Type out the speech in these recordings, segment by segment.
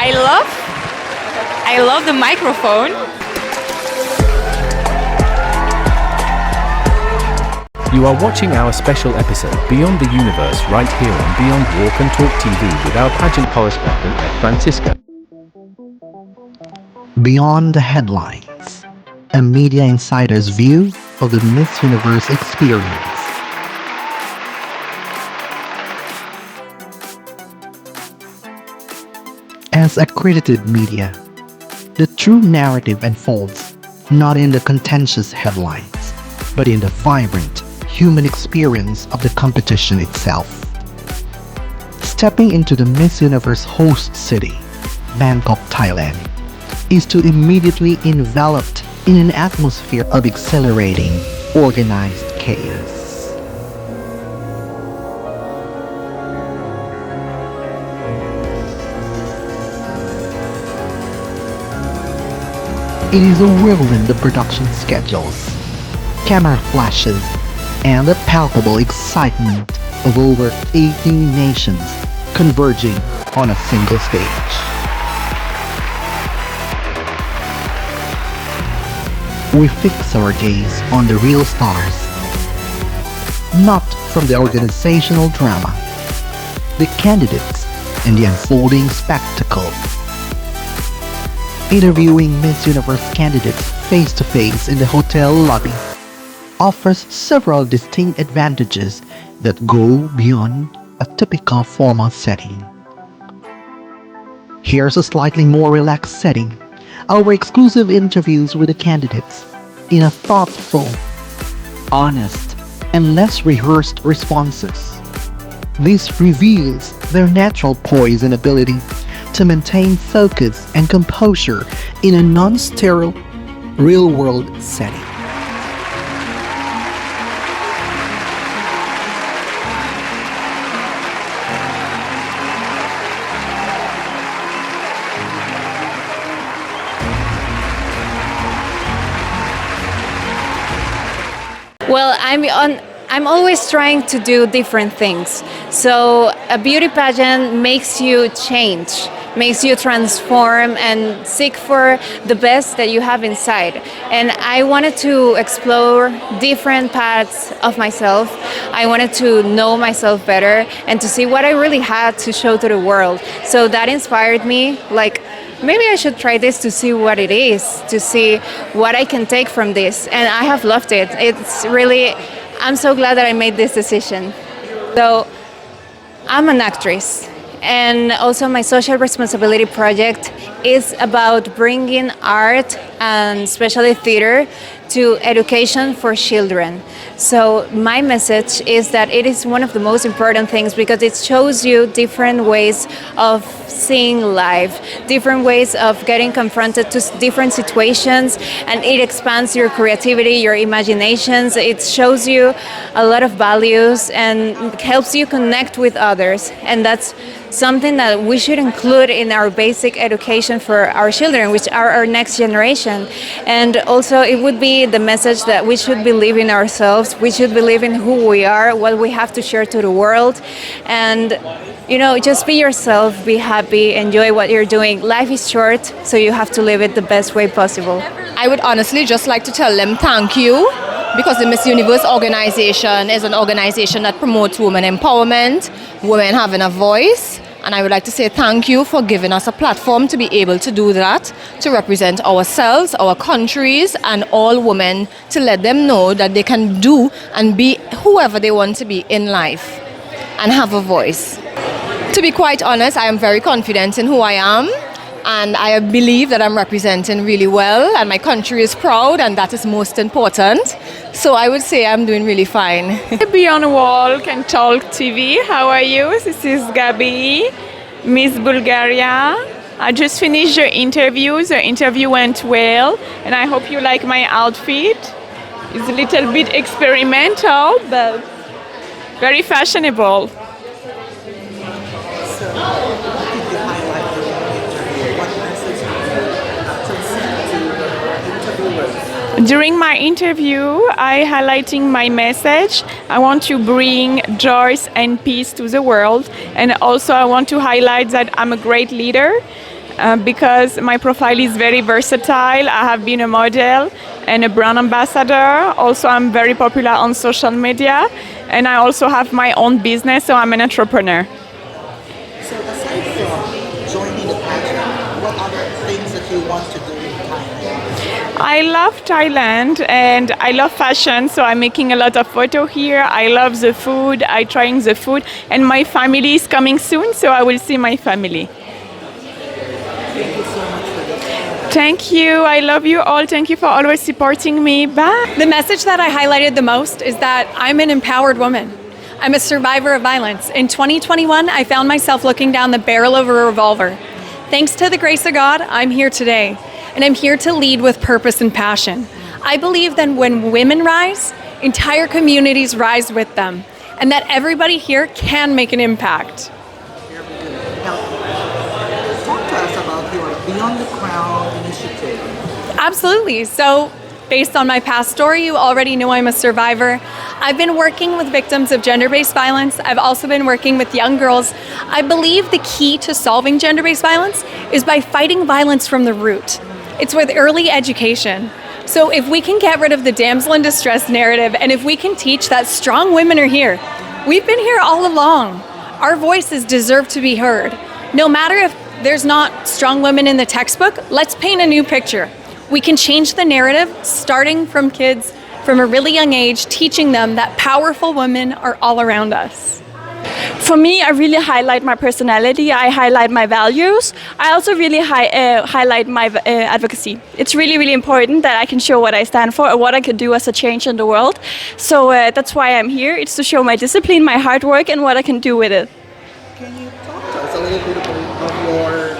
I love the microphone. You are watching our special episode Beyond the Universe right here on Beyond Walk and Talk TV with our pageant correspondent Francisca. Beyond the Headlines, a media insider's view of the Miss Universe experience. As accredited media, the true narrative unfolds not in the contentious headlines, but in the vibrant human experience of the competition itself. Stepping into the Miss Universe host city, Bangkok, Thailand, is to immediately enveloped in an atmosphere of exhilarating, organized chaos. It is a whirlwind of production schedules, camera flashes, and the palpable excitement of over 18 nations converging on a single stage. We fix our gaze on the real stars, not from the organizational drama, the candidates, and the unfolding spectacle. Interviewing Miss Universe candidates face-to-face in the hotel lobby offers several distinct advantages that go beyond a typical formal setting. Here's a slightly more relaxed setting: our exclusive interviews with the candidates in a thoughtful, honest, and less rehearsed responses. This reveals their natural poise and ability to maintain focus and composure in a non-sterile, real-world setting. Well, I'm always trying to do different things. So a beauty pageant makes you change, makes you transform and seek for the best that you have inside. And I wanted to explore different parts of myself. I wanted to know myself better and to see what I really had to show to the world. So that inspired me, like, maybe I should try this to see what it is, to see what I can take from this. And I have loved it. It's really, I'm so glad that I made this decision. So I'm an actress, and also my social responsibility project is about bringing art and especially theater to education for children. So my message is that it is one of the most important things because it shows you different ways of seeing life, different ways of getting confronted to different situations, and it expands your creativity, your imaginations. It shows you a lot of values and helps you connect with others, and that's something that we should include in our basic education for our children, which are our next generation. And also it would be the message that we should believe in ourselves, we should believe in who we are, what we have to share to the world, and just be yourself, be happy, enjoy what you're doing. Life is short, so you have to live it the best way possible. I would honestly just like to tell them thank you, because the Miss Universe organization is an organization that promotes women empowerment, women having a voice, and I would like to say thank you for giving us a platform to be able to do that, to represent ourselves, our countries, and all women, to let them know that they can do and be whoever they want to be in life and have a voice. To be quite honest, I am very confident in who I am, and I believe that I'm representing really well, and my country is proud, and that is most important. So I would say I'm doing really fine. Beyond Walk and Talk TV, how are you? This is Gabi, Miss Bulgaria. I just finished the interview. The interview went well, and I hope you like my outfit. It's a little bit experimental, but very fashionable. During my interview, I highlighting my message. I want to bring joy and peace to the world, and also I want to highlight that I'm a great leader. because my profile is very versatile. I have been a model and a brand ambassador. Also, I'm very popular on social media, and I also have my own business, so I'm an entrepreneur. So aside from joining the pageant, what other things that you want to do in Thailand? I love Thailand and I love fashion, so I'm making a lot of photo here. I love the food, I trying the food, and my family is coming soon, so I will see my family. Thank you so much for this. Thank you. I love you all. Thank you for always supporting me. Bye. The message that I highlighted the most is that I'm an empowered woman. I'm a survivor of violence. In 2021, I found myself looking down the barrel of a revolver. Thanks to the grace of God, I'm here today, and I'm here to lead with purpose and passion. I believe that when women rise, entire communities rise with them, and that everybody here can make an impact. Very good. Now, talk to us about your Beyond the Crown initiative. Absolutely. So, based on my past story, you already know I'm a survivor. I've been working with victims of gender-based violence. I've also been working with young girls. I believe the key to solving gender-based violence is by fighting violence from the root. It's with early education. So if we can get rid of the damsel in distress narrative, and if we can teach that strong women are here, we've been here all along. Our voices deserve to be heard. No matter if there's not strong women in the textbook, let's paint a new picture. We can change the narrative starting from kids from a really young age, teaching them that powerful women are all around us. For me, I really highlight my personality. I highlight my values. I also really highlight my advocacy. It's really, really important that I can show what I stand for and what I can do as a change in the world. So that's why I'm here. It's to show my discipline, my hard work, and what I can do with it. Can you talk to us a little bit about your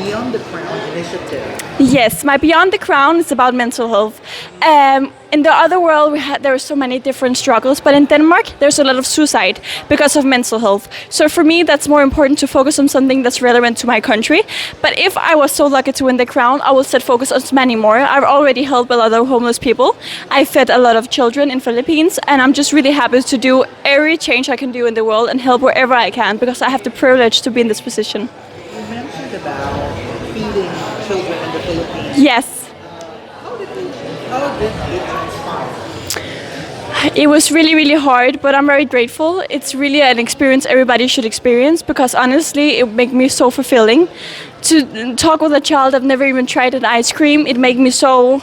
Beyond the Crown initiative? Yes, my Beyond the Crown is about mental health. In the other world, there are so many different struggles, but in Denmark, there's a lot of suicide because of mental health. So for me, that's more important to focus on something that's relevant to my country. But if I was so lucky to win the crown, I will set focus on many more. I've already helped a lot of homeless people. I fed a lot of children in Philippines, and I'm just really happy to do every change I can do in the world and help wherever I can, because I have the privilege to be in this position. You mentioned about feeding children in the Philippines. Yes. How did it transpire? It was really, really hard, but I'm very grateful. It's really an experience everybody should experience, because honestly, it made me so fulfilling. To talk with a child I've never even tried an ice cream, it made me so,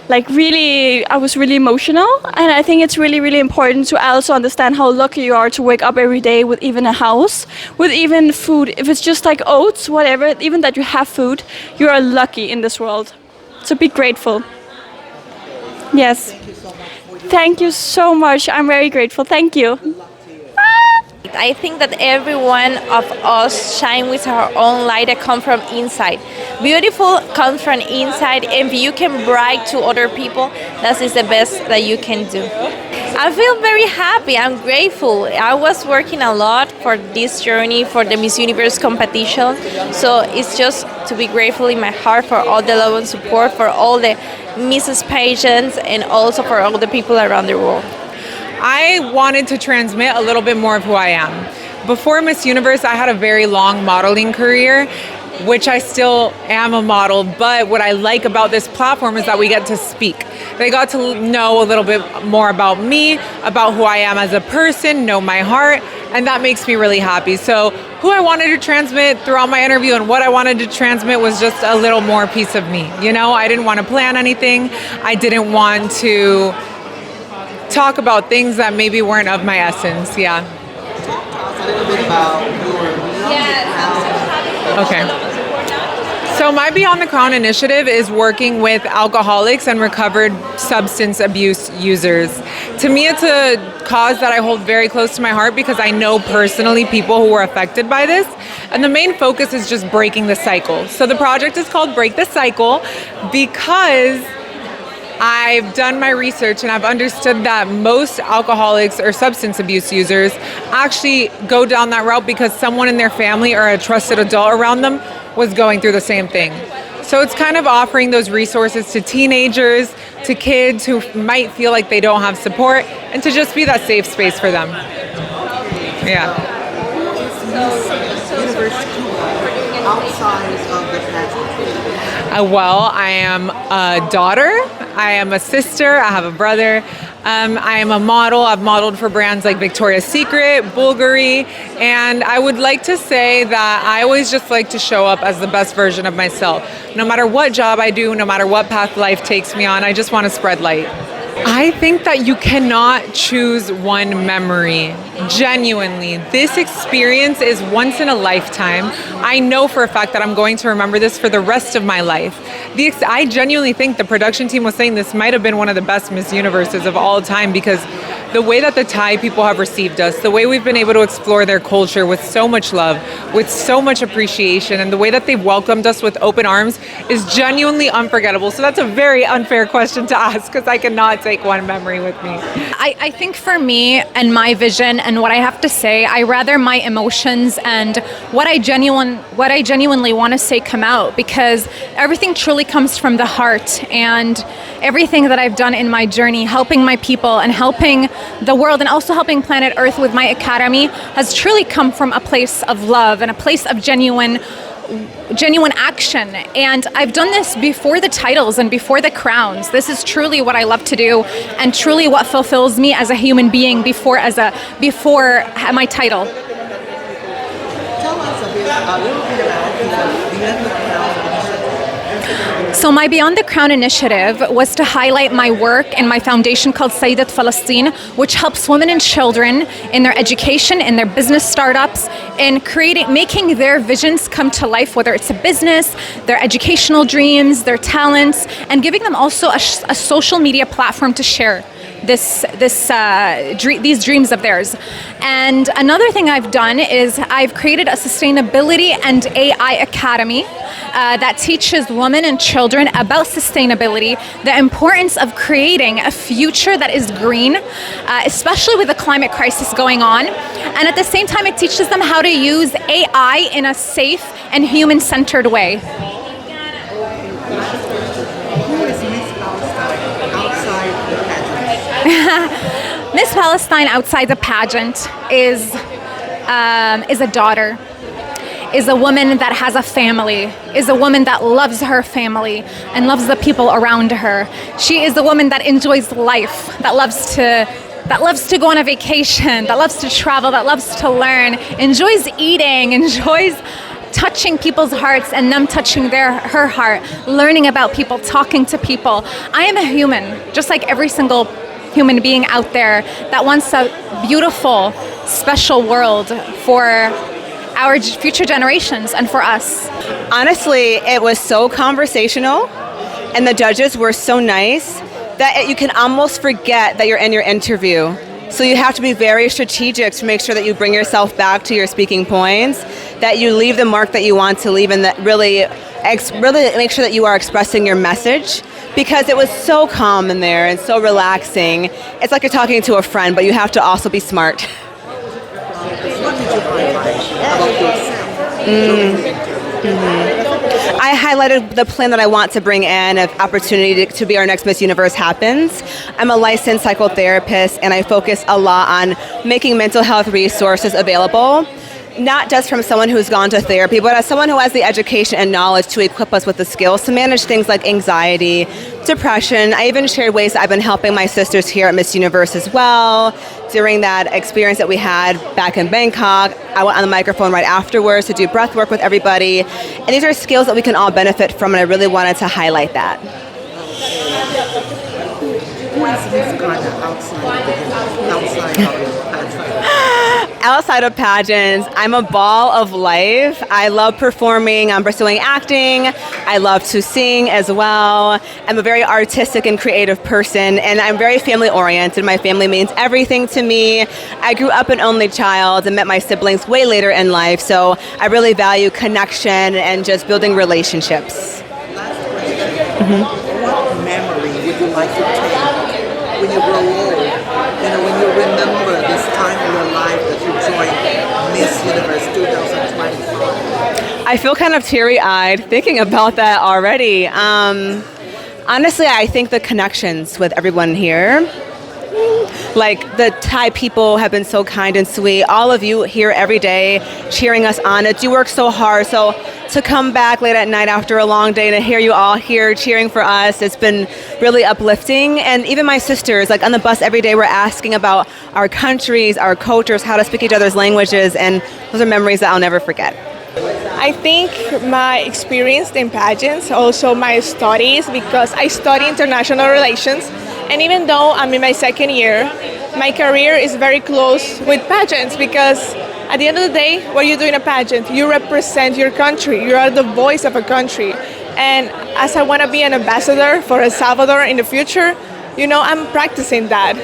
I was really emotional. And I think it's really, really important to also understand how lucky you are to wake up every day with even a house, with even food. If it's just like oats, whatever, even that you have food, you are lucky in this world. So be grateful. Yes. Thank you so much. I'm very grateful. Thank you. I think that every one of us shine with our own light that comes from inside. Beautiful comes from inside, and if you can bright to other people, that is the best that you can do. I feel very happy. I'm grateful. I was working a lot for this journey, for the Miss Universe competition. So it's just to be grateful in my heart for all the love and support, for all the Mrs. Pageants, and also for all the people around the world. I wanted to transmit a little bit more of who I am. Before Miss Universe, I had a very long modeling career, which I still am a model, but what I like about this platform is that we get to speak. They got to know a little bit more about me, about who I am as a person, know my heart, and that makes me really happy. So who I wanted to transmit throughout my interview and what I wanted to transmit was just a little more piece of me. You know, I didn't want to plan anything. I didn't want to talk about things that maybe weren't of my essence. Yeah. Talk to us a little bit about your Beyond the Crown. Okay. So my Beyond the Crown initiative is working with alcoholics and recovered substance abuse users. To me, it's a cause that I hold very close to my heart because I know personally people who were affected by this. And the main focus is just breaking the cycle. So the project is called Break the Cycle because I've done my research and I've understood that most alcoholics or substance abuse users actually go down that route because someone in their family or a trusted adult around them was going through the same thing. So it's kind of offering those resources to teenagers, to kids who might feel like they don't have support, and to just be that safe space for them. Yeah. Miss Universe Cuba outside of the pageant? Well, I am a daughter, I am a sister, I have a brother. I am a model. I've modeled for brands like Victoria's Secret, Bulgari, and I would like to say that I always just like to show up as the best version of myself. No matter what job I do, no matter what path life takes me on, I just want to spread light. I think that you cannot choose one memory. Genuinely, this experience is once in a lifetime. I know for a fact that I'm going to remember this for the rest of my life. I genuinely think the production team was saying this might have been one of the best Miss Universes of all time, because the way that the Thai people have received us, the way we've been able to explore their culture with so much love, with so much appreciation, and the way that they've welcomed us with open arms is genuinely unforgettable. So that's a very unfair question to ask, because I cannot take one memory with me. I think for me and my vision and what I have to say, I rather my emotions and what I genuinely want to say come out, because everything truly comes from the heart, and everything that I've done in my journey, helping my people and helping the world and also helping planet Earth with my academy, has truly come from a place of love and a place of genuine action. And I've done this before the titles and before the crowns. This is truly what I love to do, and truly what fulfills me as a human being before my title. Tell us a little bit about Beyond the Crown initiative. So my Beyond the Crown initiative was to highlight my work and my foundation called Sayyidat Palestine, which helps women and children in their education, in their business startups, in making their visions come to life, whether it's a business, their educational dreams, their talents, and giving them also a social media platform to share these dreams of theirs. And another thing I've done is I've created a sustainability and AI academy that teaches women and children about sustainability, the importance of creating a future that is green, especially with the climate crisis going on. And at the same time, it teaches them how to use AI in a safe and human-centered way. Miss Palestine outside the pageant is a daughter, is a woman that has a family, is a woman that loves her family and loves the people around her. She is a woman that enjoys life, that loves to go on a vacation, that loves to travel, that loves to learn, enjoys eating, enjoys touching people's hearts and them touching her heart, learning about people, talking to people. I am a human, just like every single human being out there that wants a beautiful, special world for our future generations and for us. Honestly, it was so conversational, and the judges were so nice that you can almost forget that you're in your interview. So you have to be very strategic to make sure that you bring yourself back to your speaking points, that you leave the mark that you want to leave, and that really make sure that you are expressing your message, because it was so calm in there and so relaxing. It's like you're talking to a friend, but you have to also be smart. What did you highlight about yourself? I highlighted the plan that I want to bring in, if opportunity to be our next Miss Universe happens. I'm a licensed psychotherapist, and I focus a lot on making mental health resources available, not just from someone who's gone to therapy, but as someone who has the education and knowledge to equip us with the skills to manage things like anxiety, depression. I even shared ways that I've been helping my sisters here at Miss Universe as well. During that experience that we had back in Bangkok, I went on the microphone right afterwards to do breath work with everybody. And these are skills that we can all benefit from, and I really wanted to highlight that. Who is Miss Ghana outside of Outside of pageants, I'm a ball of life. I love performing. I'm pursuing acting. I love to sing as well. I'm a very artistic and creative person, and I'm very family oriented. My family means everything to me. I grew up an only child and met my siblings way later in life, so I really value connection and just building relationships. Last question. What memory would you like to take when you grow old? When you remember this time in your life that you joined Miss Universe 2025? I feel kind of teary-eyed thinking about that already. Honestly, I think the connections with everyone here, Like the Thai people have been so kind and sweet. All of you here every day cheering us on. You work so hard. So to come back late at night after a long day and to hear you all here cheering for us, it's been really uplifting. And even my sisters, like on the bus every day, we're asking about our countries, our cultures, how to speak each other's languages. And those are memories that I'll never forget. I think my experience in pageants, also my studies, because I study international relations, and even though I'm in my second year, my career is very close with pageants because at the end of the day, what you do in a pageant, you represent your country, you are the voice of a country. And as I want to be an ambassador for El Salvador in the future, I'm practicing that.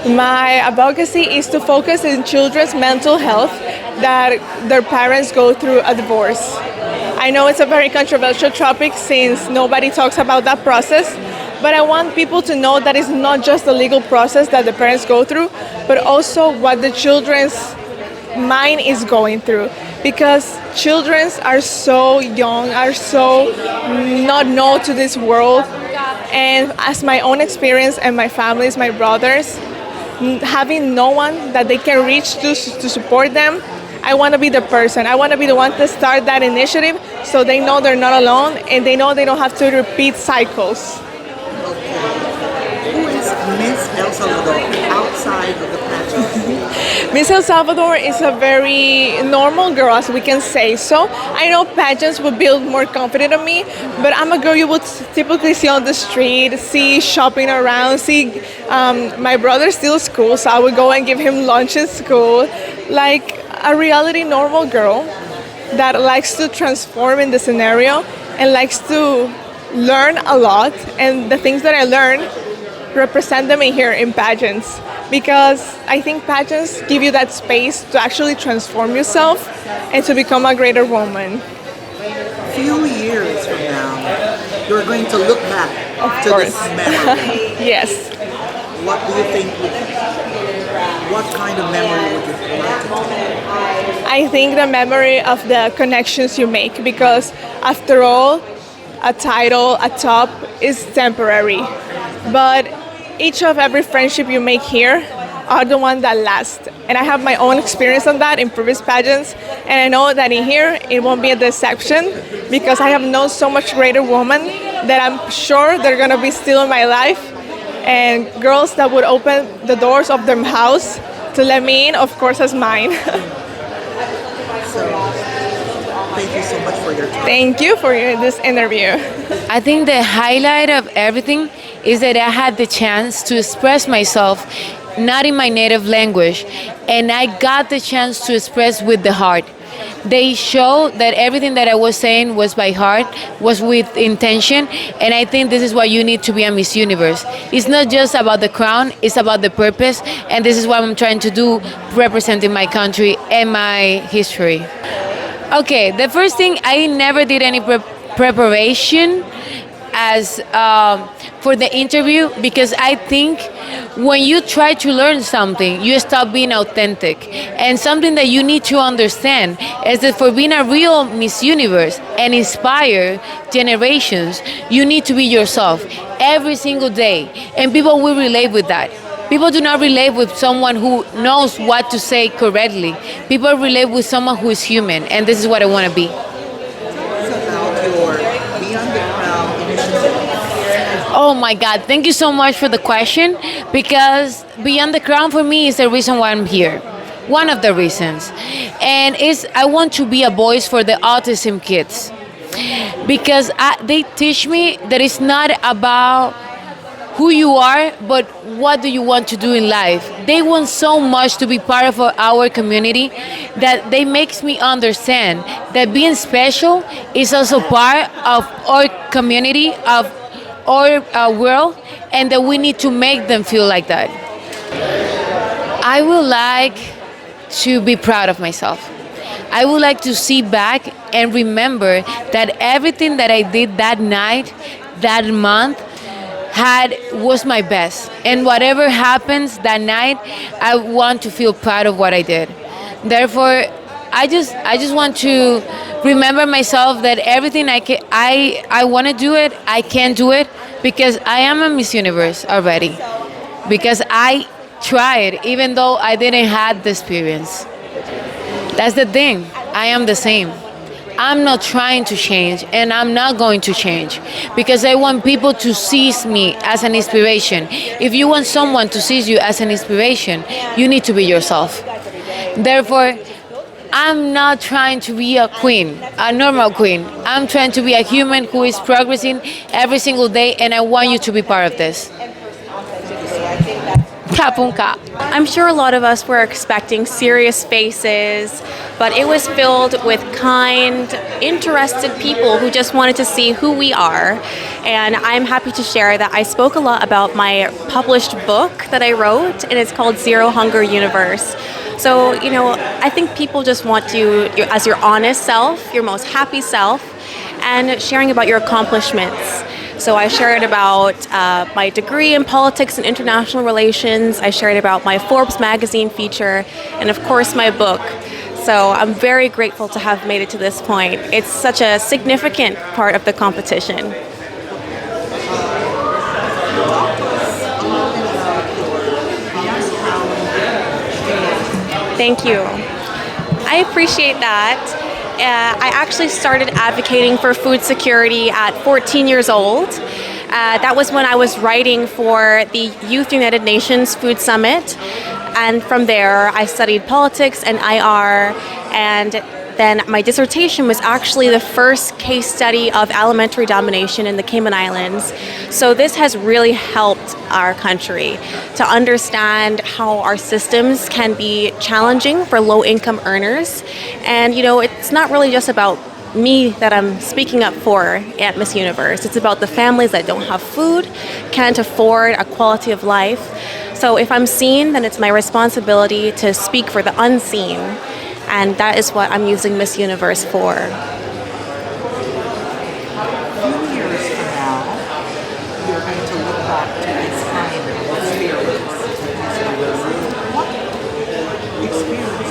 My advocacy is to focus on children's mental health that their parents go through a divorce. I know it's a very controversial topic since nobody talks about that process, but I want people to know that it's not just the legal process that the parents go through, but also what the children's mind is going through. Because children are so young, are so not known to this world. And as my own experience and my family's, my brothers, having no one that they can reach to support them, I want to be the person. I want to be the one to start that initiative so they know they're not alone and they know they don't have to repeat cycles. Who is Miss El Salvador outside of the pageant? Miss El Salvador is a very normal girl, as we can say. So I know pageants would build more confidence in me, but I'm a girl you would typically see on the street, see shopping around, see my brother still school, so I would go and give him lunch in school. Like a reality normal girl that likes to transform in the scenario and likes to learn a lot, and the things that I learn represent them in here in pageants, because I think pageants give you that space to actually transform yourself and to become a greater woman. Few years from now, you're going to look back to this memory. Yes. What do you think? What kind of memory would you like to take? I think the memory of the connections you make, because after all, a title, a top is temporary, but each of every friendship you make here are the ones that last. And I have my own experience on that in previous pageants, and I know that in here it won't be a deception, because I have known so much greater women that I'm sure they're gonna be still in my life, and girls that would open the doors of their house to let me in, of course, as mine. Thank you so much for your time. Thank you for this interview. I think the highlight of everything is that I had the chance to express myself not in my native language, and I got the chance to express with the heart. They show that everything that I was saying was by heart, was with intention, and I think this is what you need to be a Miss Universe. It's not just about the crown, it's about the purpose, and this is what I'm trying to do, representing my country and my history. Okay, the first thing, I never did any preparation as for the interview, because I think when you try to learn something, you stop being authentic. And something that you need to understand is that for being a real Miss Universe and inspire generations, you need to be yourself every single day. And people will relate with that. People do not relate with someone who knows what to say correctly. People relate with someone who is human, and this is what I want to be. About your Beyond the Crown initiative. Oh my God, thank you so much for the question, because Beyond the Crown for me is the reason why I'm here. One of the reasons. And I want to be a voice for the autism kids, because they teach me that it's not about who you are, but what do you want to do in life. They want so much to be part of our community that they makes me understand that being special is also part of our community, of our world, and that we need to make them feel like that. I would like to be proud of myself. I would like to see back and remember that everything that I did that night, that month, was my best, and whatever happens that night, I want to feel proud of what I did. Therefore, I just want to remember myself that everything I want to do it, I can do it, because I am a Miss Universe already. because I tried, even though I didn't have the experience. That's the thing. I am the same. I'm not trying to change, and I'm not going to change because I want people to seize me as an inspiration. If you want someone to seize you as an inspiration, you need to be yourself. Therefore, I'm not trying to be a queen, a normal queen. I'm trying to be a human who is progressing every single day, and I want you to be part of this. Kapunka. I'm sure a lot of us were expecting serious faces, but it was filled with kind, interested people who just wanted to see who we are. And I'm happy to share that I spoke a lot about my published book that I wrote, and it's called Zero Hunger Universe. So, I think people just want you as your honest self, your most happy self, and sharing about your accomplishments. So I shared about my degree in politics and international relations. I shared about my Forbes magazine feature, and of course my book. So I'm very grateful to have made it to this point. It's such a significant part of the competition. Thank you. I appreciate that. I actually started advocating for food security at 14 years old. That was when I was writing for the Youth United Nations Food Summit. And from there, I studied politics and IR. And then my dissertation was actually the first case study of alimentary domination in the Cayman Islands. So this has really helped our country to understand how our systems can be challenging for low-income earners. And, it's not really just about me that I'm speaking up for at Miss Universe. It's about the families that don't have food, can't afford a quality of life. So if I'm seen, then it's my responsibility to speak for the unseen. And that is what I'm using Miss Universe for. A few years from now, you're going to look back to this kind of experience. What experience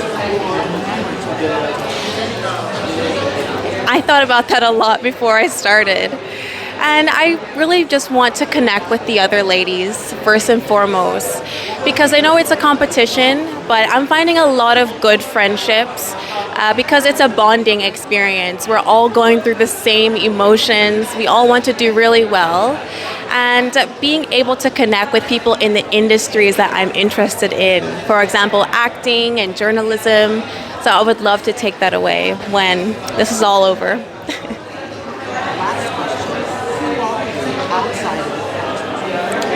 I thought about that a lot before I started. And I really just want to connect with the other ladies, first and foremost, because I know it's a competition, but I'm finding a lot of good friendships because it's a bonding experience. We're all going through the same emotions. We all want to do really well. And being able to connect with people in the industries that I'm interested in, for example, acting and journalism. So I would love to take that away when this is all over.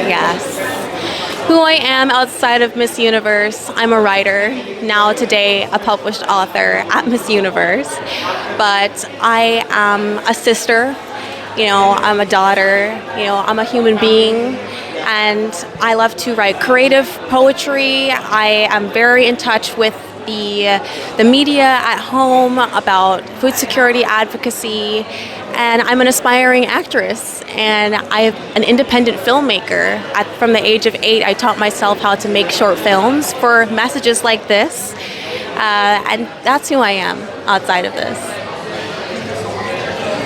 Yes. Who I am outside of Miss Universe, I'm a writer, now today a published author at Miss Universe, but I am a sister, I'm a daughter, I'm a human being, and I love to write creative poetry. I am very in touch with the media at home about food security advocacy, and I'm an aspiring actress, and I'm an independent filmmaker. From the age of 8, I taught myself how to make short films for messages like this, and that's who I am outside of this.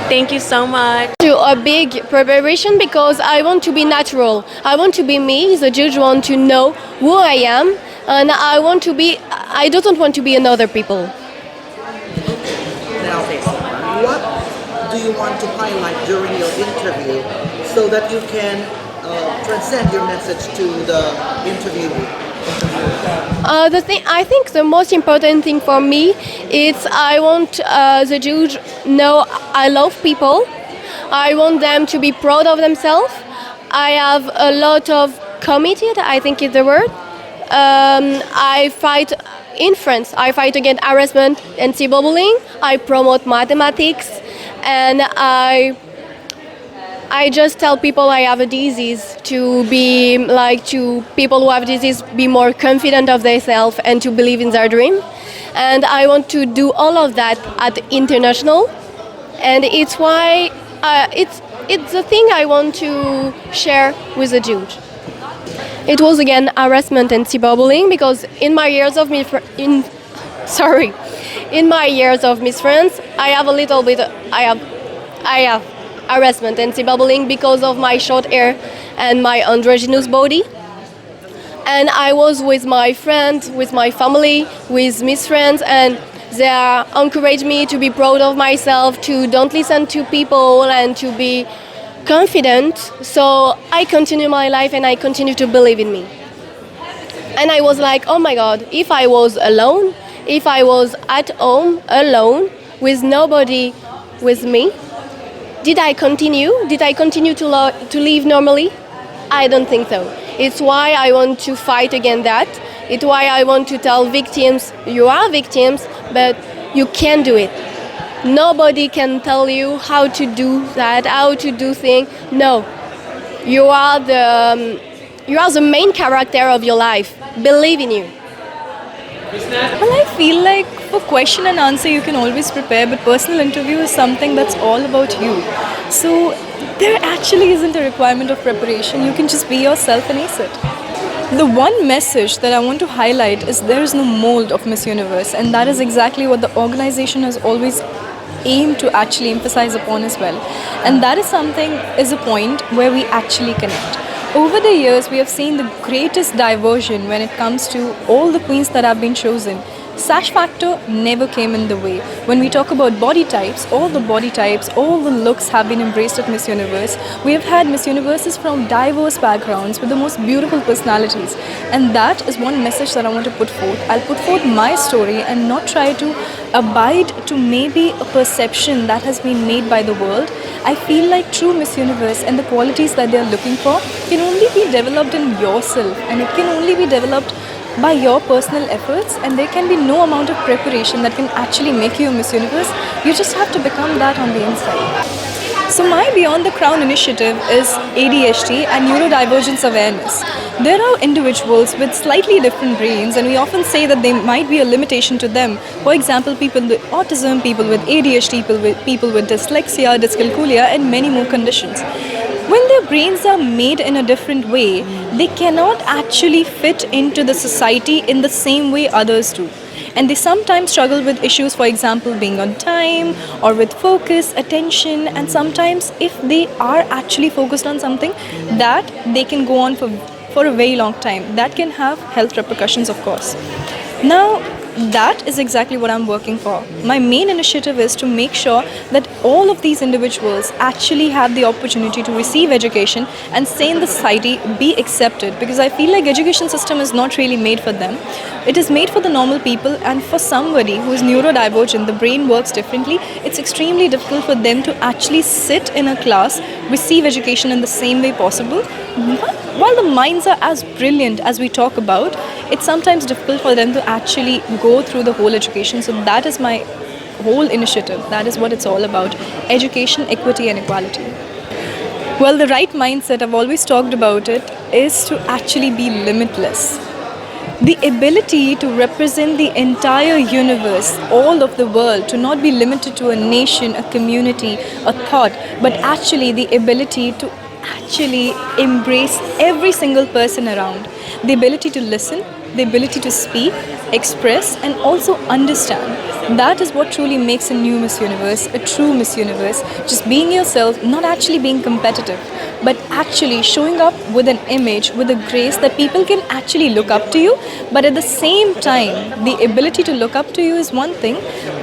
Thank you so much. Do a big preparation because I want to be natural. I want to be me. The judge want to know who I am, and I don't want to be another people. Now, what do you want to highlight during your interview so that you can transcend your message to the interviewee? I think the most important thing for me is I want the judge know I love people. I want them to be proud of themselves. I have a lot of committed, I think is the word. I fight in France. I fight against harassment and cyberbullying. I promote mathematics, and I just tell people I have a disease to be to people who have disease be more confident of themselves and to believe in their dream. And I want to do all of that at international, and it's why it's the thing I want to share with the judge. It was again harassment and cyberbullying because in my years of Miss France, I have a little bit. I have harassment and cyberbullying because of my short hair and my androgynous body. And I was with my friends, with my family, with Miss Friends, and they encouraged me to be proud of myself, to don't listen to people, and to be confident. So I continue my life and I continue to believe in me. And I was like, oh my God, if I was alone, if I was at home alone with nobody with me, did I continue? Did I continue to live normally? I don't think so. It's why I want to fight against that. It's why I want to tell victims, you are victims, but you can do it. Nobody can tell you how to do that, how to do things. No, you are the main character of your life. Believe in you. Well, I feel like for question and answer you can always prepare, but personal interview is something that's all about you. So there actually isn't a requirement of preparation. You can just be yourself and ace it. The one message that I want to highlight is there is no mold of Miss Universe, and that is exactly what the organization has always aimed to actually emphasize upon as well. And that is a point where we actually connect. Over the years, we have seen the greatest diversion when it comes to all the queens that have been chosen. Sash factor never came in the way. When we talk about body types, all the looks have been embraced at Miss Universe. We have had Miss Universes from diverse backgrounds with the most beautiful personalities. And that is one message that I want to put forth. I'll put forth my story and not try to abide to maybe a perception that has been made by the world. I feel like true Miss Universe and the qualities that they are looking for can only be developed in yourself, and it can only be developed by your personal efforts, and there can be no amount of preparation that can actually make you a Miss Universe. You just have to become that on the inside. So my Beyond the Crown initiative is ADHD and neurodivergence awareness. There are individuals with slightly different brains, and we often say that there might be a limitation to them. For example, people with autism, people with ADHD, people with dyslexia, dyscalculia, and many more conditions. When their brains are made in a different way, they cannot actually fit into the society in the same way others do. And they sometimes struggle with issues, for example, being on time or with focus, attention, and sometimes if they are actually focused on something, that they can go on for a very long time. That can have health repercussions, of course. Now, that is exactly what I'm working for. My main initiative is to make sure that all of these individuals actually have the opportunity to receive education and stay in the society, be accepted, because I feel like education system is not really made for them. It is made for the normal people, and for somebody who is neurodivergent, the brain works differently. It's extremely difficult for them to actually sit in a class, receive education in the same way possible. While the minds are as brilliant as we talk about, it's sometimes difficult for them to actually go through the whole education. So that is my whole initiative. That is what it's all about. Education, equity, and equality. Well, the right mindset, I've always talked about it, is to actually be limitless. The ability to represent the entire universe, all of the world, to not be limited to a nation, a community, a thought, but actually the ability to actually embrace every single person around. The ability to listen, the ability to speak, express, and also understand. That is what truly makes a new Miss Universe, a true Miss Universe. Just being yourself, not actually being competitive, but actually showing up with an image, with a grace that people can actually look up to you. But at the same time, the ability to look up to you is one thing,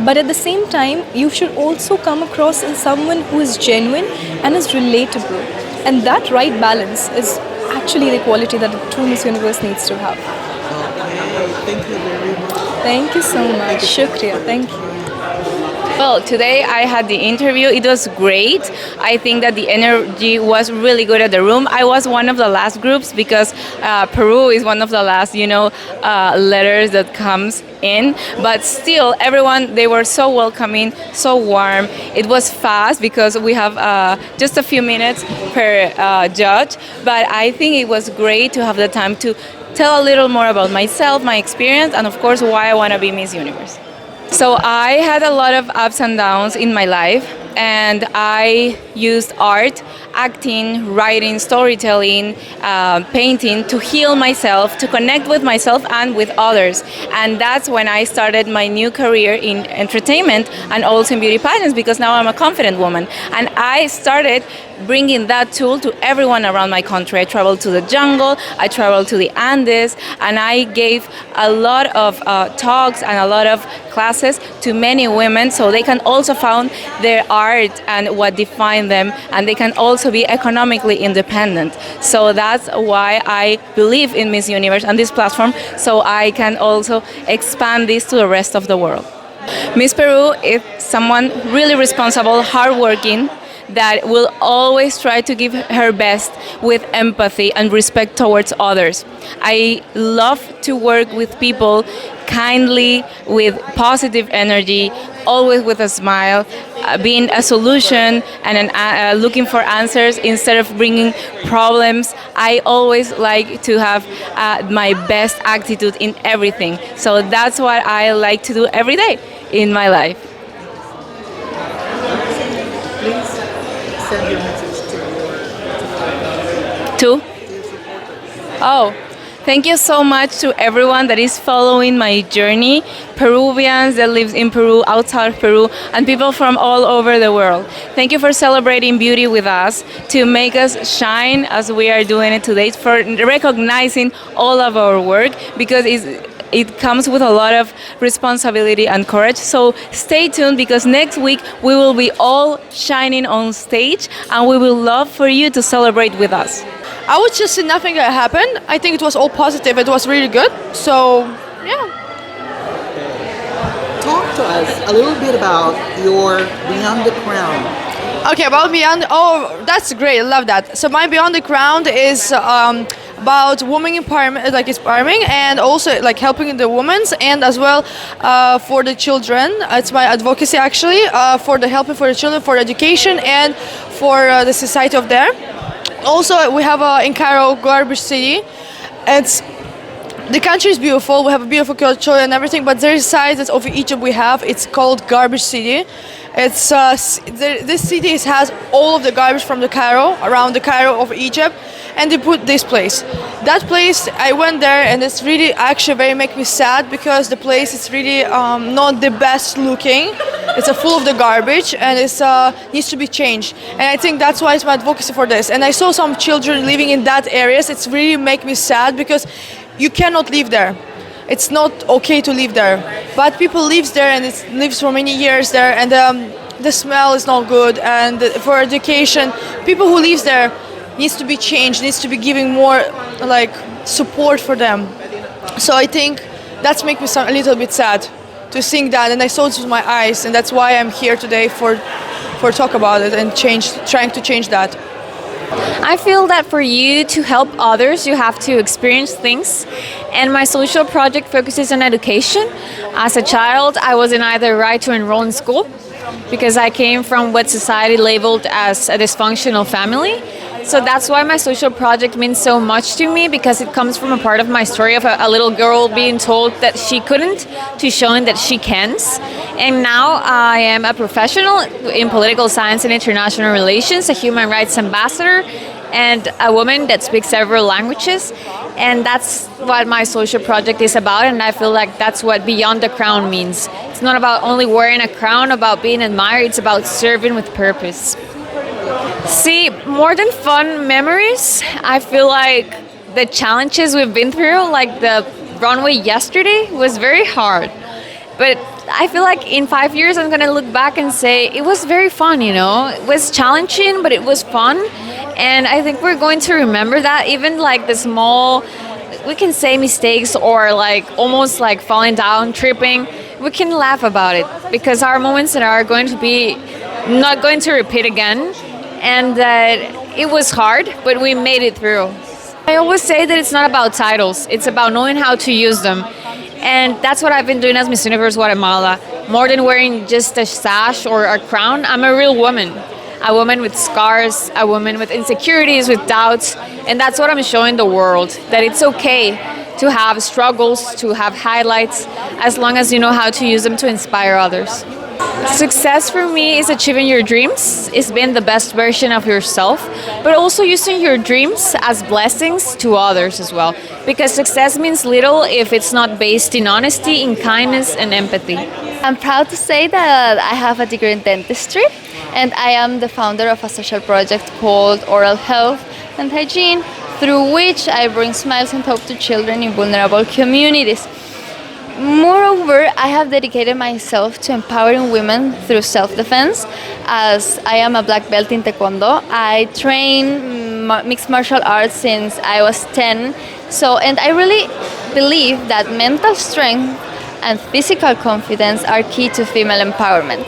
but at the same time, you should also come across as someone who is genuine and is relatable. And that right balance is actually the quality that a true Miss Universe needs to have. Thank you very much. Thank you so much. Shukriya. Thank you. Well, today I had the interview. It was great. I think that the energy was really good at the room. I was one of the last groups because Peru is one of the last, letters that comes in. But still, everyone, they were so welcoming, so warm. It was fast because we have just a few minutes per judge. But I think it was great to have the time to tell a little more about myself, my experience, and of course, why I want to be Miss Universe. So I had a lot of ups and downs in my life. and I used art, acting, writing, storytelling, painting to heal myself, to connect with myself and with others. And that's when I started my new career in entertainment and also in beauty pageants, because now I'm a confident woman. And I started bringing that tool to everyone around my country. I traveled to the jungle, I traveled to the Andes, and I gave a lot of talks and a lot of classes to many women so they can also find their art and what defines them, and they can also be economically independent. So that's why I believe in Miss Universe and this platform, so I can also expand this to the rest of the world. Miss Peru is someone really responsible, hardworking, that will always try to give her best with empathy and respect towards others. I love to work with people kindly, with positive energy, always with a smile, being a solution and looking for answers instead of bringing problems. I always like to have my best attitude in everything. So that's what I like to do every day in my life. Please send your message to Two? Oh, thank you so much to everyone that is following my journey, Peruvians that live in Peru, outside Peru, and people from all over the world. Thank you for celebrating beauty with us, to make us shine as we are doing it today, for recognizing all of our work, because it comes with a lot of responsibility and courage. So stay tuned, because next week we will be all shining on stage, and we will love for you to celebrate with us. I would just say nothing that happened. I think it was all positive. It was really good. So, yeah. Talk to us a little bit about your Beyond the Crown. Okay, about Beyond. Oh, that's great. I love that. So my Beyond the Crown is about women empowerment, like inspiring, and also like helping the women, and as well for the children. It's my advocacy actually for the helping for the children, for education, and for the society of there. Also, we have in Cairo, Garbage City. The country is beautiful. We have a beautiful culture and everything, but there is sides of Egypt we have. It's called Garbage City. It's this city has all of the garbage from the Cairo, around the Cairo of Egypt, and they put this place. That place, I went there, and it's really actually very make me sad, because the place is really not the best looking. It's full of the garbage, and it needs to be changed. And I think that's why it's my advocacy for this. And I saw some children living in that areas. It's really make me sad, because you cannot live there. It's not okay to live there, but people lives there, and it lives for many years there, and the smell is not good. And for education, people who lives there needs to be changed, needs to be giving more like support for them. So I think that's make me a little bit sad to think that, and I saw it with my eyes, and that's why I'm here today for talk about it and trying to change that. I feel that for you to help others, you have to experience things. And my social project focuses on education. As a child, I wasn't either right to enroll in school, because I came from what society labeled as a dysfunctional family. So that's why my social project means so much to me, because it comes from a part of my story of a little girl being told that she couldn't, to showing that she can. And now I am a professional in political science and international relations, a human rights ambassador, and a woman that speaks several languages. And that's what my social project is about, and I feel like that's what Beyond the Crown means. It's not about only wearing a crown, about being admired, it's about serving with purpose. See, more than fun memories, I feel like the challenges we've been through, like the runway yesterday, was very hard. But I feel like in 5 years, I'm going to look back and say it was very fun, you know? It was challenging, but it was fun. And I think we're going to remember that, even like the small, we can say mistakes, or like almost like falling down, tripping, we can laugh about it, because our moments that are going to be not going to repeat again. And that it was hard, but we made it through. I always say that it's not about titles, it's about knowing how to use them. And that's what I've been doing as Miss Universe Guatemala. More than wearing just a sash or a crown, I'm a real woman. A woman with scars, a woman with insecurities, with doubts. And that's what I'm showing the world, that it's okay to have struggles, to have highlights, as long as you know how to use them to inspire others. Success for me is achieving your dreams, is being the best version of yourself, but also using your dreams as blessings to others as well. Because success means little if it's not based in honesty, in kindness, and empathy. I'm proud to say that I have a degree in dentistry, and I am the founder of a social project called Oral Health and Hygiene, through which I bring smiles and hope to children in vulnerable communities. Moreover, I have dedicated myself to empowering women through self-defense, as I am a black belt in Taekwondo. I train mixed martial arts since I was 10, and I really believe that mental strength and physical confidence are key to female empowerment.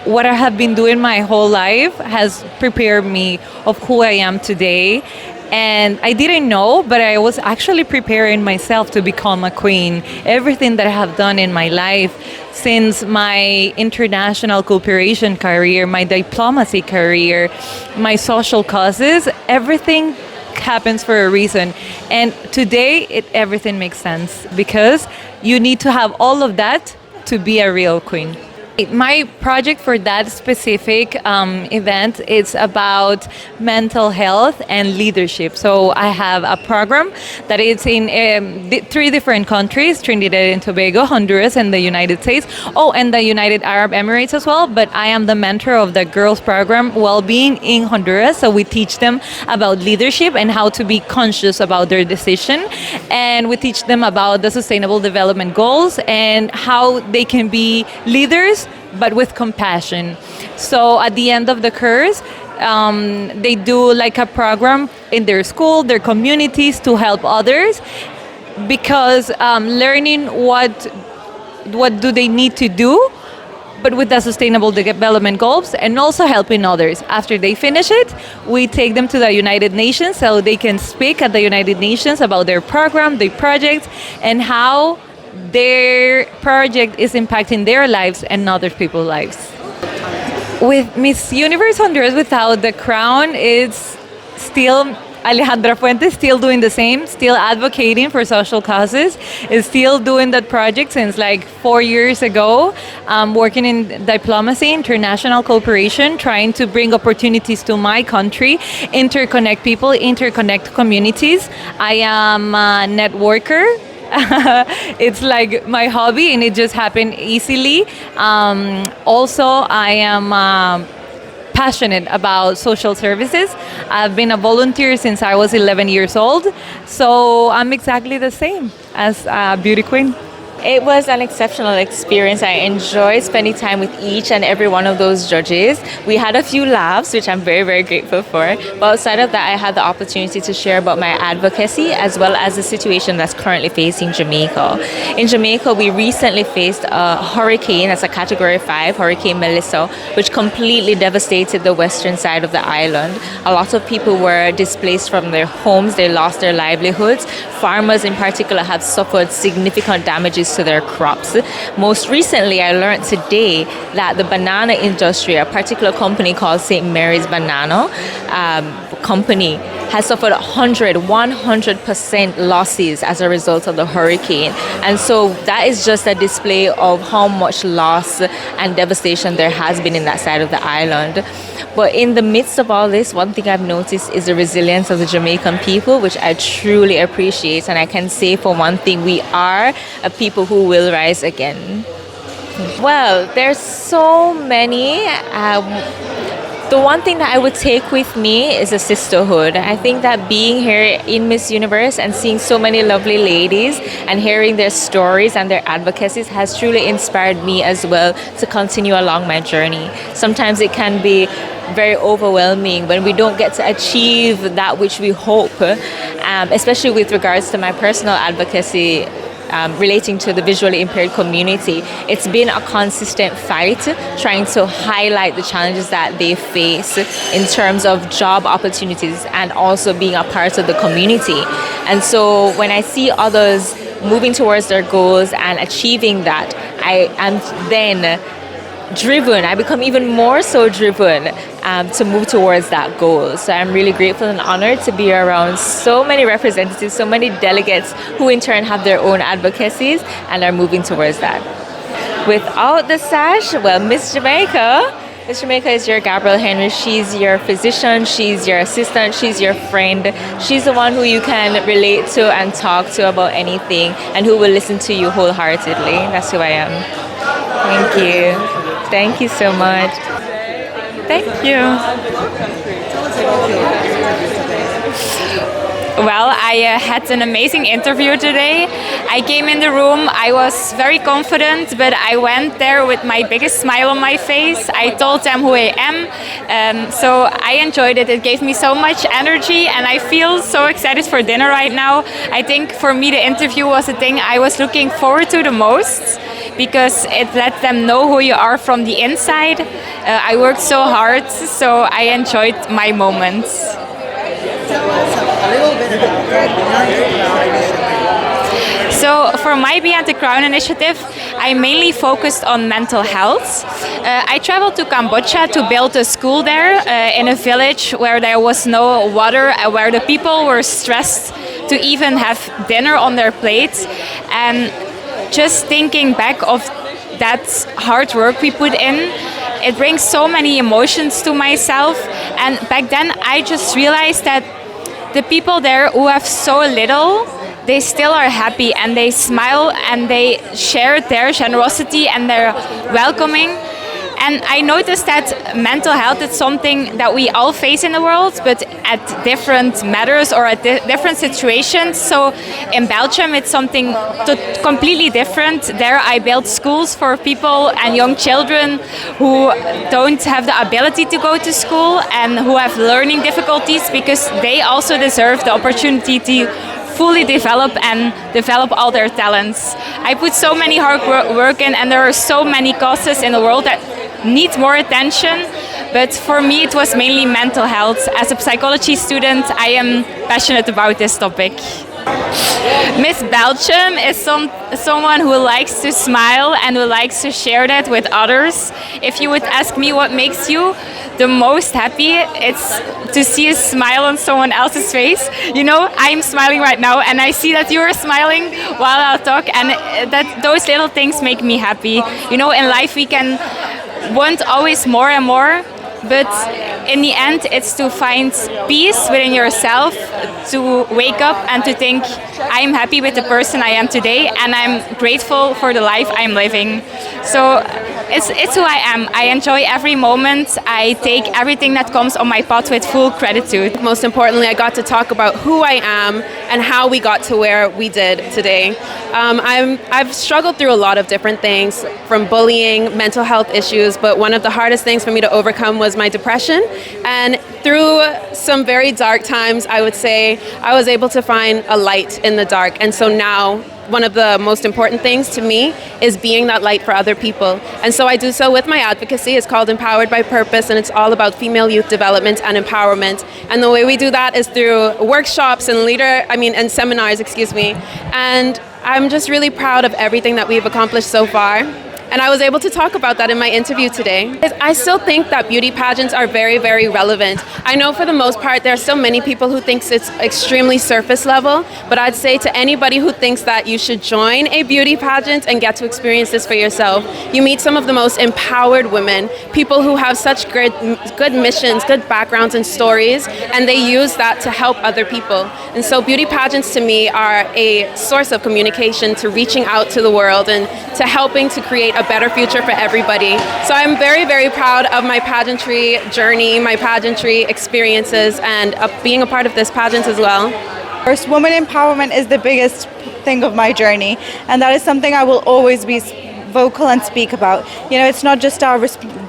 What I have been doing my whole life has prepared me of who I am today. And I didn't know, but I was actually preparing myself to become a queen. Everything that I have done in my life, since my international cooperation career, my diplomacy career, my social causes, everything happens for a reason. And today, everything makes sense because you need to have all of that to be a real queen. My project for that specific event is about mental health and leadership. So I have a program that is in 3 different countries, Trinidad and Tobago, Honduras, and the United States. Oh, and the United Arab Emirates as well. But I am the mentor of the girls program Wellbeing in Honduras. So we teach them about leadership and how to be conscious about their decision. And we teach them about the Sustainable Development Goals and how they can be leaders but with compassion. So at the end of the course, they do like a program in their school, their communities to help others, because learning what do they need to do, but with the Sustainable Development Goals, and also helping others. After they finish it, we take them to the United Nations so they can speak at the United Nations about their program, their project, and how their project is impacting their lives and other people's lives. With Miss Universe Honduras without the crown, it's still Alejandra Fuentes, still doing the same, still advocating for social causes, is still doing that project since like 4 years ago, working in diplomacy, international cooperation, trying to bring opportunities to my country, interconnect people, interconnect communities. I am a networker. It's like my hobby and it just happened easily. Also, I am passionate about social services. I've been a volunteer since I was 11 years old, so I'm exactly the same as a beauty queen. It was an exceptional experience. I enjoyed spending time with each and every one of those judges. We had a few laughs, which I'm very, very grateful for. But outside of that, I had the opportunity to share about my advocacy as well as the situation that's currently facing Jamaica. In Jamaica, we recently faced a hurricane, that's a Category 5, Hurricane Melissa, which completely devastated the western side of the island. A lot of people were displaced from their homes. They lost their livelihoods. Farmers in particular have suffered significant damages to their crops. Most recently, I learned today that the banana industry, a particular company called St. Mary's Banana Company, has suffered 100% losses as a result of the hurricane. And so that is just a display of how much loss and devastation there has been in that side of the island. But in the midst of all this, one thing I've noticed is the resilience of the Jamaican people, which I truly appreciate. And I can say for one thing, we are a people who will rise again. Well, there's so many. The one thing that I would take with me is a sisterhood. I think that being here in Miss Universe and seeing so many lovely ladies and hearing their stories and their advocacies has truly inspired me as well to continue along my journey. Sometimes it can be very overwhelming when we don't get to achieve that which we hope, especially with regards to my personal advocacy relating to the visually impaired community. It's been a consistent fight trying to highlight the challenges that they face in terms of job opportunities and also being a part of the community. And so when I see others moving towards their goals and achieving that, I am then driven. I become even more so driven to move towards that goal. So I'm really grateful and honored to be around so many representatives, so many delegates who in turn have their own advocacies and are moving towards that. Without the sash, well, Miss Jamaica. Miss Jamaica is your Gabrielle Henry. She's your physician, she's your assistant, she's your friend. She's the one who you can relate to and talk to about anything and who will listen to you wholeheartedly. That's who I am. Thank you. Thank you so much. Thank you. Well, I had an amazing interview today. I came in the room, I was very confident, but I went there with my biggest smile on my face. I told them who I am, so I enjoyed it. It gave me so much energy and I feel so excited for dinner right now. I think for me the interview was the thing I was looking forward to the most because it let them know who you are from the inside. I worked so hard, so I enjoyed my moments. So for my Beyond the Crown initiative, I mainly focused on mental health. I traveled to Cambodia to build a school there in a village where there was no water, where the people were stressed to even have dinner on their plates. And just thinking back of that hard work we put in, it brings so many emotions to myself. And back then I just realized that the people there who have so little, they still are happy and they smile and they share their generosity and their welcoming. And I noticed that mental health is something that we all face in the world, but at different matters or at different situations. So in Belgium, it's something completely different. There I built schools for people and young children who don't have the ability to go to school and who have learning difficulties because they also deserve the opportunity to fully develop all their talents. I put so many hard work in and there are so many causes in the world that need more attention, but for me it was mainly mental health. As a psychology student, I am passionate about this topic. Miss Belgium is someone who likes to smile and who likes to share that with others. If you would ask me what makes you the most happy, it's to see a smile on someone else's face. You know, I'm smiling right now and I see that you are smiling while I talk, and that those little things make me happy. You know, in life we can want always more and more, but in the end it's to find peace within yourself, to wake up and to think, I'm happy with the person I am today and I'm grateful for the life I'm living. So it's who I am. I enjoy every moment. I take everything that comes on my path with full gratitude. Most importantly, I got to talk about who I am and how we got to where we did today. I've struggled through a lot of different things, from bullying, mental health issues, but one of the hardest things for me to overcome was my depression. And through some very dark times, I would say, I was able to find a light in the dark. And so now, one of the most important things to me is being that light for other people. And so I do so with my advocacy. It's called Empowered by Purpose, and it's all about female youth development and empowerment. And the way we do that is through workshops and seminars, And I'm just really proud of everything that we've accomplished so far. And I was able to talk about that in my interview today. I still think that beauty pageants are very, very relevant. I know for the most part there are still many people who think it's extremely surface level, but I'd say to anybody who thinks that you should join a beauty pageant and get to experience this for yourself, you meet some of the most empowered women, people who have such good missions, good backgrounds and stories, and they use that to help other people. And so beauty pageants to me are a source of communication to reaching out to the world and to helping to create a better future for everybody. So I'm very, very proud of my pageantry journey, my pageantry experiences, and being a part of this pageant as well. First, women empowerment is the biggest thing of my journey, and that is something I will always be vocal and speak about. You know, it's not just our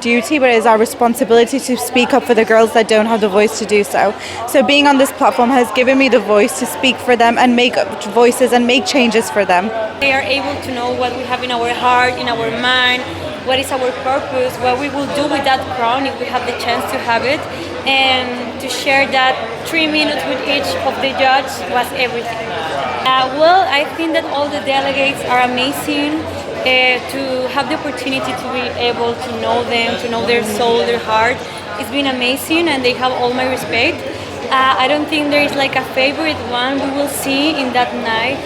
duty, but it's our responsibility to speak up for the girls that don't have the voice to do so. So being on this platform has given me the voice to speak for them and make voices and make changes for them. They are able to know what we have in our heart, in our mind, what is our purpose, what we will do with that crown if we have the chance to have it, and to share that 3 minutes with each of the judges was everything. Well, I think that all the delegates are amazing. To have the opportunity to be able to know them, to know their soul, their heart, it's been amazing and they have all my respect. I don't think there is like a favorite one we will see in that night.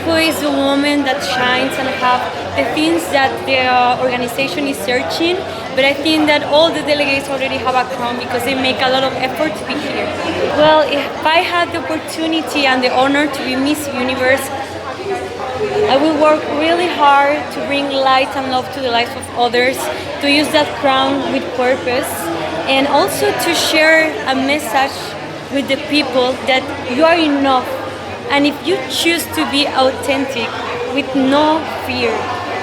who is the woman that shines and have the things that the organization is searching. But I think that all the delegates already have a crown because they make a lot of effort to be here. Well, if I had the opportunity and the honor to be Miss Universe, I will work really hard to bring light and love to the lives of others, to use that crown with purpose, and also to share a message with the people that you are enough. And if you choose to be authentic with no fear,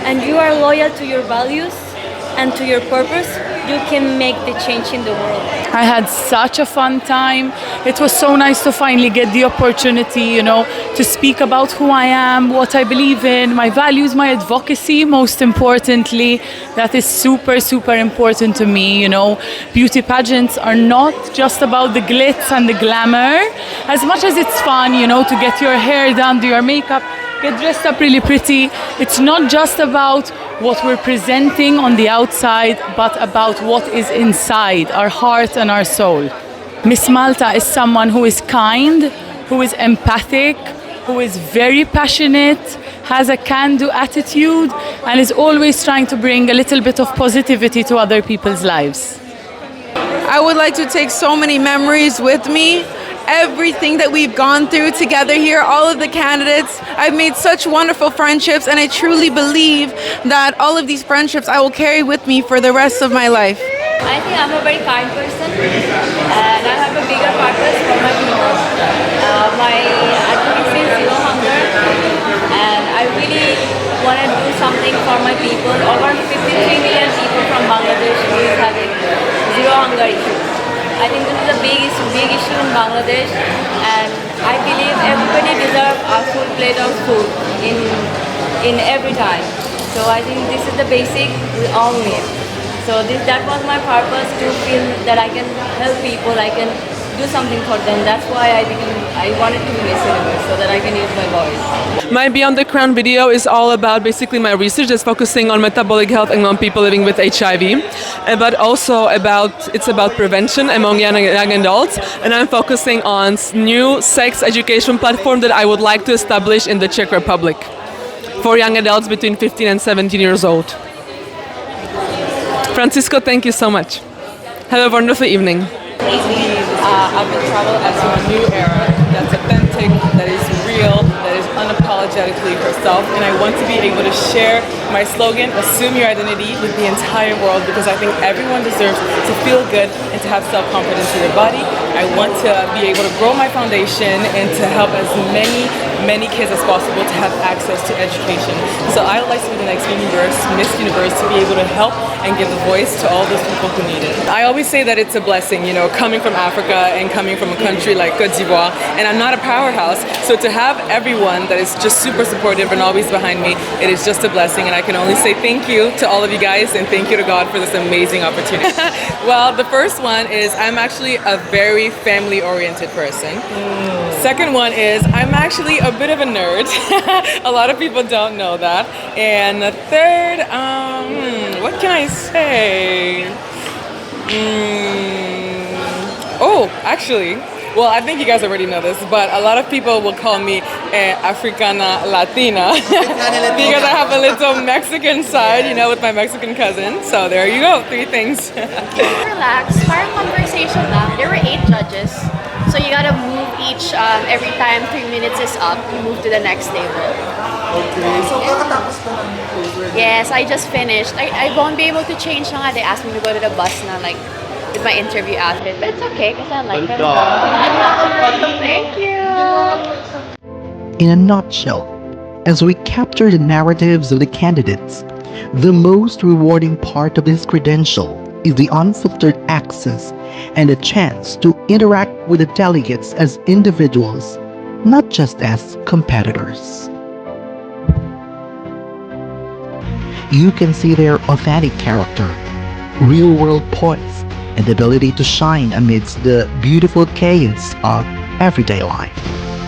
and you are loyal to your values and to your purpose, you can make the change in the world. I had such a fun time. It was so nice to finally get the opportunity, you know, to speak about who I am, what I believe in, my values, my advocacy, most importantly. That is super, super important to me, you know. Beauty pageants are not just about the glitz and the glamour. As much as it's fun, you know, to get your hair done, do your makeup, get dressed up really pretty, it's not just about what we're presenting on the outside, but about what is inside, our heart and our soul. Miss Malta is someone who is kind, who is empathic, who is very passionate, has a can-do attitude, and is always trying to bring a little bit of positivity to other people's lives. I would like to take so many memories with me. Everything that we've gone through together here, all of the candidates. I've made such wonderful friendships, and I truly believe that all of these friendships I will carry with me for the rest of my life. I think I'm a very kind person, and I have a bigger purpose for my people. My advocacy is zero hunger, and I really want to do something for my people. Over 53 million people from Bangladesh who is having zero hunger issue. I think this is a big issue in Bangladesh, and I believe everybody deserves a full plate of food in every time. So I think this is the basic we all need. So that was my purpose, to feel that I can help people, I can do something for them. That's why I wanted to be Miss Universe, so that I can use my voice. My Beyond the Crown video is all about basically my research that's focusing on metabolic health among people living with HIV, but also it's about prevention among young adults, and I'm focusing on new sex education platform that I would like to establish in the Czech Republic for young adults between 15 and 17 years old. Francisco, thank you so much. Have a wonderful evening. I've been traveling as a new era that's authentic, that is real, that is unapologetically herself, and I want to be able to share my slogan, assume your identity, with the entire world, because I think everyone deserves to feel good and to have self-confidence in their body. I want to be able to grow my foundation and to help as many kids as possible to have access to education. So I would like to be the next Miss Universe, to be able to help and give a voice to all those people who need it. I always say that it's a blessing, you know, coming from Africa and coming from a country like Côte d'Ivoire, and I'm not a powerhouse, so to have everyone that is just super supportive and always behind me, it is just a blessing, and I can only say thank you to all of you guys, and thank you to God for this amazing opportunity. Well, the first one is I'm actually a very family-oriented person. Second one is I'm actually a bit of a nerd. A lot of people don't know that. And the third, what can I say? Oh, actually, well, I think you guys already know this, but a lot of people will call me Africana Latina because I have a little Mexican side, you know, with my Mexican cousin. So there you go, 3 things. Relax, parang conversation lang. There were 8 judges. So you gotta move each, every time 3 minutes is up, you move to the next table. Okay, so Yes, I just finished. I won't be able to change na nga. They asked me to go to the bus na, like, with my interview outfit. But it's okay, because I like it. Thank you. In a nutshell, as we capture the narratives of the candidates, the most rewarding part of this credential is the unfiltered access and a chance to interact with the delegates as individuals, not just as competitors. You can see their authentic character, real-world poise, and ability to shine amidst the beautiful chaos of everyday life.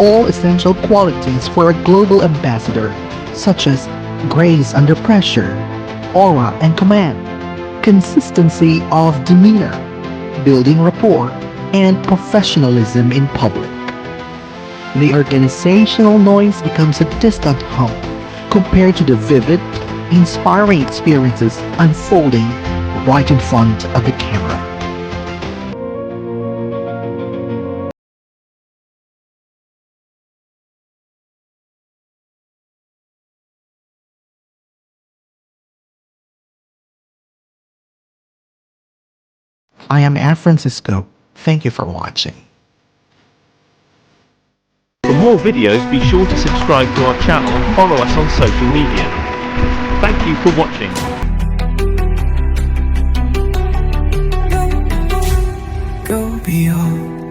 All essential qualities for a global ambassador, such as grace under pressure, aura and command, consistency of demeanor, building rapport, and professionalism in public. the organizational noise becomes a distant hum compared to the vivid, inspiring experiences unfolding right in front of the camera. I am Air Francisco. Thank you for watching. For more videos, be sure to subscribe to our channel and follow us on social media. Thank you for watching. Go beyond.